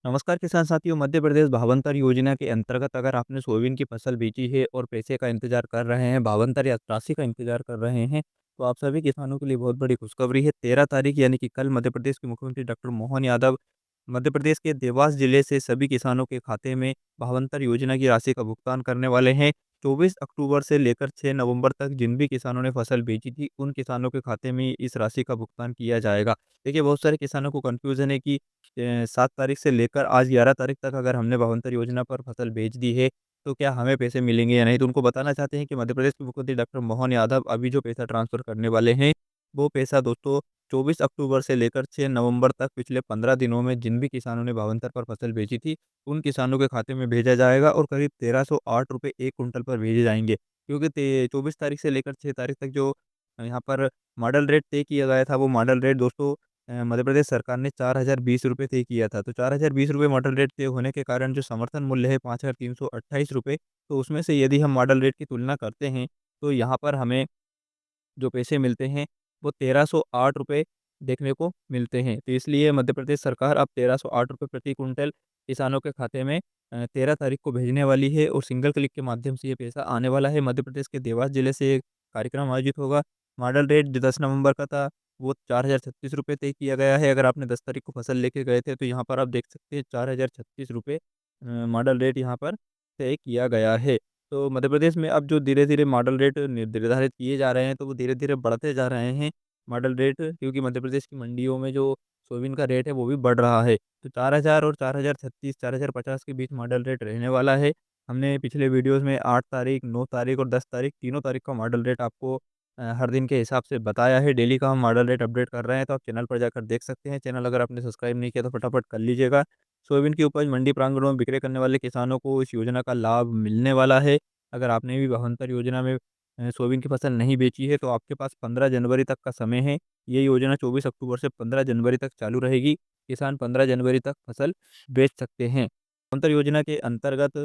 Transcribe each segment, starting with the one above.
नमस्कार किसान साथियों, मध्य प्रदेश भावांतर योजना के अंतर्गत अगर आपने सोयाबीन की फसल बेची है और पैसे का इंतजार कर रहे हैं, भावांतर या राशि का इंतजार कर रहे हैं, तो आप सभी किसानों के लिए बहुत बड़ी खुशखबरी है। 13 तारीख यानी कि कल मध्य प्रदेश के मुख्यमंत्री डॉक्टर मोहन यादव मध्य प्रदेश के देवास जिले से सभी किसानों के खाते में भावांतर योजना की राशि का भुगतान करने वाले हैं। 24 अक्टूबर से लेकर 6 नवंबर तक जिन भी किसानों ने फसल बेची थी, उन किसानों के खाते में इस राशि का भुगतान किया जाएगा। देखिए, बहुत सारे किसानों को कन्फ्यूज़न है कि 7 तारीख से लेकर आज 11 तारीख तक अगर हमने भावांतर योजना पर फसल बेच दी है, तो क्या हमें पैसे मिलेंगे या नहीं? तो उनको बताना चाहते हैं कि मध्य प्रदेश के मुख्यमंत्री डॉक्टर मोहन यादव अभी जो पैसा ट्रांसफ़र करने वाले हैं, वो पैसा दोस्तों 24 अक्टूबर से लेकर 6 नवंबर तक पिछले 15 दिनों में जिन भी किसानों ने भावांतर पर फसल बेची थी, उन किसानों के खाते में भेजा जाएगा और करीब ₹1308 1 कुंटल पर भेजे जाएँगे। क्योंकि ते 24 तारीख से लेकर 6 तारीख तक जो यहाँ पर मॉडल रेट तय किया गया था, वो मॉडल रेट दोस्तों मध्य प्रदेश सरकार ने ₹4020 तय किया था। तो ₹4020 मॉडल रेट तय होने के कारण जो समर्थन मूल्य है ₹5328, तो उसमें से यदि हम मॉडल रेट की तुलना करते हैं, तो यहाँ पर हमें जो पैसे मिलते हैं, वो ₹1308 देखने को मिलते हैं। तो इसलिए मध्य प्रदेश सरकार अब ₹1308 प्रति क्विंटल किसानों के खाते में 13 तारीख को भेजने वाली है और सिंगल क्लिक के माध्यम से ये पैसा आने वाला है। मध्य प्रदेश के देवास जिले से एक कार्यक्रम आयोजित होगा। मॉडल रेट जो 10 नवंबर का था, वो ₹4036 तय किया गया है। अगर आपने 10 तारीख को फसल लेके गए थे, तो यहाँ पर आप देख सकते हैं ₹4036 मॉडल रेट यहाँ पर तय किया गया है। तो मध्य प्रदेश में अब जो धीरे-धीरे मॉडल रेट निर्धारित किए जा रहे हैं, तो वो धीरे-धीरे बढ़ते जा रहे हैं मॉडल रेट, क्योंकि मध्य प्रदेश की मंडियों में जो सोयाबीन का रेट है, वो भी बढ़ रहा है। तो 4000 और 4036, 4050 के बीच मॉडल रेट रहने वाला है। हमने पिछले वीडियोज़ में 8 तारीख, 9 तारीख और 10 तारीख, तीनों तारीख का मॉडल रेट आपको हर दिन के हिसाब से बताया है। डेली का हम मॉडल रेट अपडेट कर रहे हैं, तो आप चैनल पर जाकर देख सकते हैं। चैनल अगर आपने सब्सक्राइब नहीं किया, तो फटाफट कर लीजिएगा। सोयाबीन की उपज मंडी प्रांगणों में बिक्री करने वाले किसानों को इस योजना का लाभ मिलने वाला है। अगर आपने भी भावांतर योजना में सोयाबीन की फसल नहीं बेची है, तो आपके पास 15 जनवरी तक का समय है। ये योजना 24 अक्टूबर से 15 जनवरी तक चालू रहेगी। किसान 15 जनवरी तक फसल बेच सकते हैं। भावांतर योजना के अंतर्गत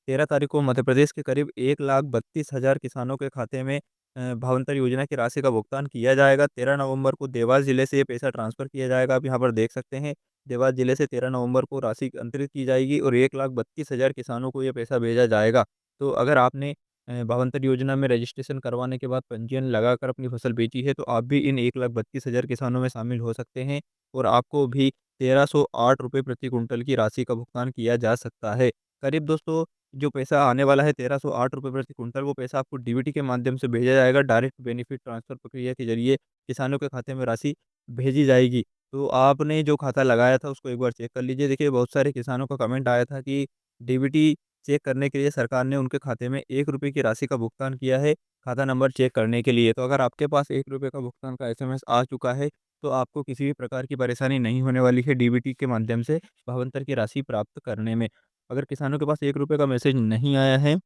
13 तारीख को मध्य प्रदेश के करीब 1,32,000 किसानों के खाते में भावांतर योजना की राशि का भुगतान किया जाएगा। 13 नवंबर को देवास जिले से ये पैसा ट्रांसफ़र किया जाएगा। आप यहाँ पर देख सकते हैं, देवास जिले से 13 नवंबर को राशि अंतरित की जाएगी और 1,32,000 किसानों को ये पैसा भेजा जाएगा। तो अगर आपने भावांतर योजना में रजिस्ट्रेशन करवाने के बाद पंजीयन लगाकर अपनी फसल बेची है, तो आप भी इन 1,32,000 किसानों में शामिल हो सकते हैं और आपको भी ₹1308 प्रति क्विंटल की राशि का भुगतान किया जा सकता है। करीब दोस्तों, जो पैसा आने वाला है ₹1308 प्रति क्विंटल, वो पैसा आपको डीबीटी के माध्यम से भेजा जाएगा। डायरेक्ट बेनिफिट ट्रांसफर प्रक्रिया के ज़रिए किसानों के खाते में राशि भेजी जाएगी। तो आपने जो खाता लगाया था, उसको एक बार चेक कर लीजिए। देखिए, बहुत सारे किसानों का कमेंट आया था कि डीबीटी चेक करने के लिए सरकार ने उनके खाते में ₹1 की राशि का भुगतान किया है, खाता नंबर चेक करने के लिए। तो अगर आपके पास ₹1 का भुगतान का एसएमएस आ चुका है, तो आपको किसी भी प्रकार की परेशानी नहीं होने वाली है डीबीटी के माध्यम से भावांतर की राशि प्राप्त करने में। अगर किसानों के पास ₹1 का मैसेज नहीं आया है,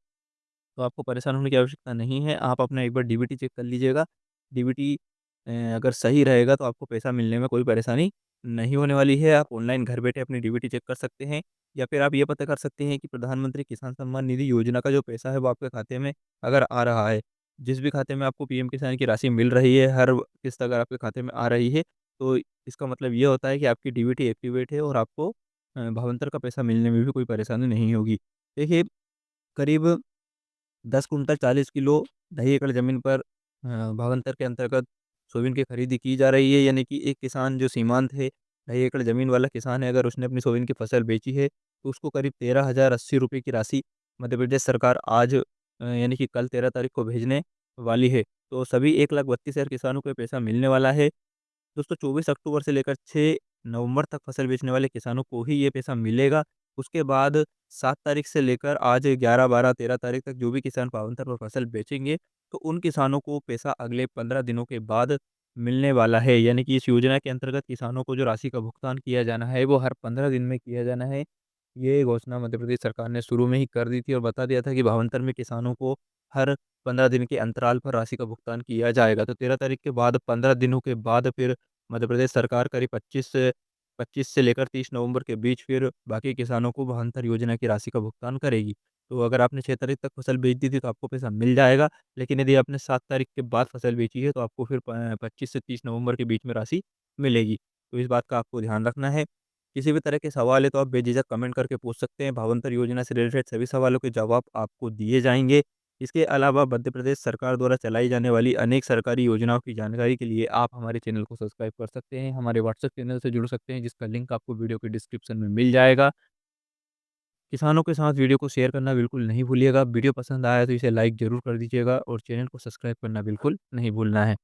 तो आपको परेशान होने की आवश्यकता नहीं है। आप अपना एक बार डीबीटी चेक कर लीजिएगा। डीबीटी अगर सही रहेगा, तो आपको पैसा मिलने में कोई परेशानी नहीं होने वाली है। आप ऑनलाइन घर बैठे अपनी डीबीटी चेक कर सकते हैं या फिर आप ये पता कर सकते हैं कि प्रधानमंत्री किसान सम्मान निधि योजना का जो पैसा है, वो आपके खाते में अगर आ रहा है, जिस भी खाते में आपको पीएम किसान की राशि मिल रही है, हर किस्त अगर आपके खाते में आ रही है, तो इसका मतलब ये होता है कि आपकी डीबीटी एक्टिवेट है और आपको भावांतर का पैसा मिलने में भी कोई परेशानी नहीं होगी। देखिए, करीब 10 कुंटल 40 किलो ढाई एकड़ ज़मीन पर भावांतर के अंतर्गत सोयाबीन की खरीदी की जा रही है, यानी कि एक किसान जो सीमांत है, ढाई एकड़ ज़मीन वाला किसान है, अगर उसने अपनी सोयाबीन की फसल बेची है, तो उसको करीब ₹13,080 की राशि मध्य प्रदेश सरकार आज यानी कि कल 13 तारीख को भेजने वाली है। तो सभी 1,32,000 किसानों को ये पैसा मिलने वाला है। दोस्तों, 24 अक्टूबर से लेकर 6 नवंबर तक फसल बेचने वाले किसानों को ही ये पैसा मिलेगा। उसके बाद 7 तारीख से लेकर आज 11, 12, 13 तारीख तक जो भी किसान पावंतर पर फसल बेचेंगे, तो उन किसानों को पैसा अगले 15 दिनों के बाद मिलने वाला है। यानी कि इस योजना के अंतर्गत किसानों को जो राशि का भुगतान किया जाना है, वो हर 15 दिन में किया जाना है। ये घोषणा मध्य प्रदेश सरकार ने शुरू में ही कर दी थी और बता दिया था कि भावांतर में किसानों को हर 15 दिन के अंतराल पर राशि का भुगतान किया जाएगा। तो 13 तारीख के बाद 15 दिनों के बाद फिर मध्य प्रदेश सरकार करीब 25 से लेकर 30 नवंबर के बीच फिर बाकी किसानों को भावांतर योजना की राशि का भुगतान करेगी। तो अगर आपने 6 तारीख तक फसल बेच दी थी, तो आपको पैसा मिल जाएगा, लेकिन यदि आपने 7 तारीख के बाद फसल बेची है, तो आपको फिर 25 से 30 नवंबर के बीच में राशि मिलेगी। तो इस बात का आपको ध्यान रखना है। किसी भी तरह के सवाल है तो आप बेझिझक कमेंट करके पूछ सकते हैं। भावांतर योजना से रिलेटेड सभी सवालों के जवाब आपको दिए जाएँगे। इसके अलावा मध्य प्रदेश सरकार द्वारा चलाई जाने वाली अनेक सरकारी योजनाओं की जानकारी के लिए आप हमारे चैनल को सब्सक्राइब कर सकते हैं। हमारे व्हाट्सएप चैनल से जुड़ सकते हैं, जिसका लिंक आपको वीडियो के डिस्क्रिप्शन में मिल जाएगा। किसानों के साथ वीडियो को शेयर करना बिल्कुल नहीं भूलिएगा। वीडियो पसंद आया तो इसे लाइक ज़रूर कर दीजिएगा और चैनल को सब्सक्राइब करना बिल्कुल नहीं भूलना है।